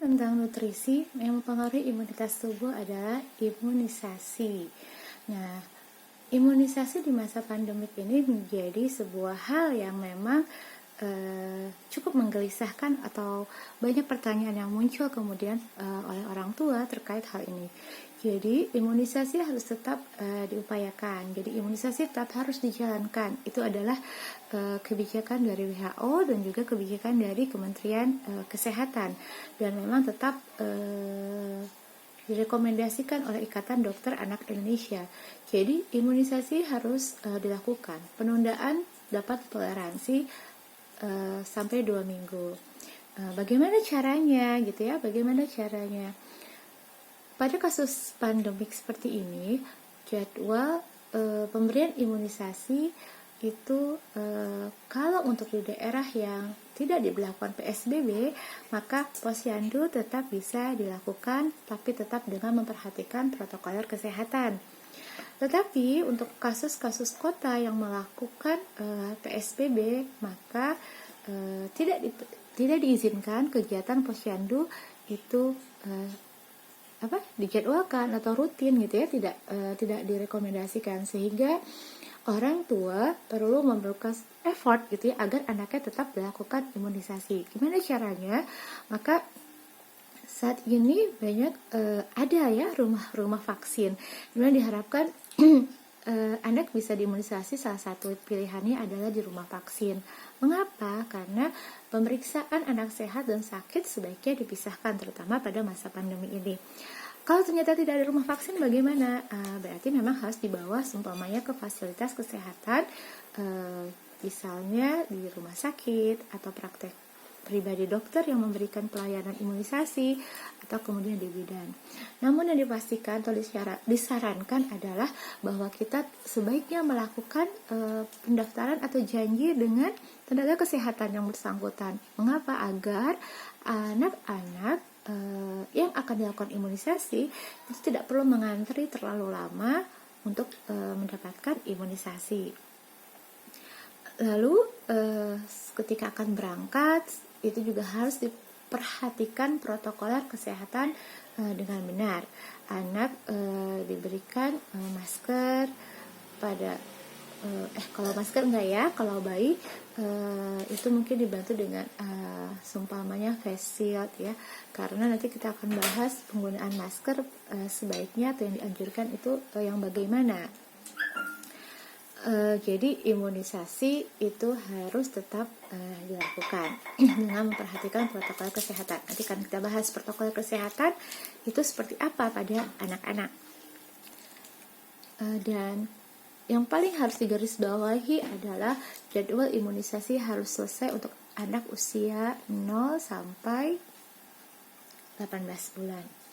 Tentang nutrisi yang mempengaruhi imunitas tubuh adalah imunisasi. Nah, imunisasi di masa pandemik ini menjadi sebuah hal yang memang cukup menggelisahkan, atau banyak pertanyaan yang muncul kemudian oleh orang tua terkait hal ini. Jadi imunisasi harus tetap diupayakan. Jadi imunisasi tetap harus dijalankan. Itu adalah kebijakan dari WHO dan juga kebijakan dari Kementerian Kesehatan, dan memang tetap direkomendasikan oleh Ikatan Dokter Anak Indonesia. Jadi imunisasi harus dilakukan. Penundaan dapat toleransi sampai 2 minggu. Bagaimana caranya gitu ya? Bagaimana caranya? Pada kasus pandemik seperti ini, jadwal pemberian imunisasi itu kalau untuk di daerah yang tidak diberlakukan PSBB, maka posyandu tetap bisa dilakukan, tapi tetap dengan memperhatikan protokol kesehatan. Tetapi untuk kasus-kasus kota yang melakukan PSBB, maka tidak diizinkan kegiatan posyandu itu dijadwalkan atau rutin gitu ya, tidak direkomendasikan, sehingga orang tua perlu memerlukan effort gitu ya agar anaknya tetap melakukan imunisasi. Gimana caranya? Maka saat ini banyak ada ya rumah-rumah vaksin, dimana diharapkan anak bisa diimunisasi. Salah satu pilihannya adalah di rumah vaksin. Mengapa? Karena pemeriksaan anak sehat dan sakit sebaiknya dipisahkan, terutama pada masa pandemi ini. Kalau ternyata tidak ada rumah vaksin, bagaimana? Berarti memang harus dibawa seumpamanya ke fasilitas kesehatan, misalnya di rumah sakit atau praktek pribadi dokter yang memberikan pelayanan imunisasi, atau kemudian di bidan. Namun yang dipastikan atau disarankan adalah bahwa kita sebaiknya melakukan pendaftaran atau janji dengan tenaga kesehatan yang bersangkutan. Mengapa? Agar anak-anak yang akan dilakukan imunisasi itu tidak perlu mengantri terlalu lama untuk mendapatkan imunisasi. Lalu ketika akan berangkat, itu juga harus diperhatikan protokol kesehatan dengan benar. Anak diberikan masker pada kalau masker enggak ya, kalau bayi itu mungkin dibantu dengan seumpamanya face shield ya, karena nanti kita akan bahas penggunaan masker sebaiknya atau yang dianjurkan itu yang bagaimana. Jadi imunisasi itu harus tetap dilakukan dengan memperhatikan protokol kesehatan. Nanti kan kita bahas protokol kesehatan itu seperti apa pada anak-anak. Dan yang paling harus digarisbawahi adalah jadwal imunisasi harus selesai untuk anak usia 0 sampai 18 bulan.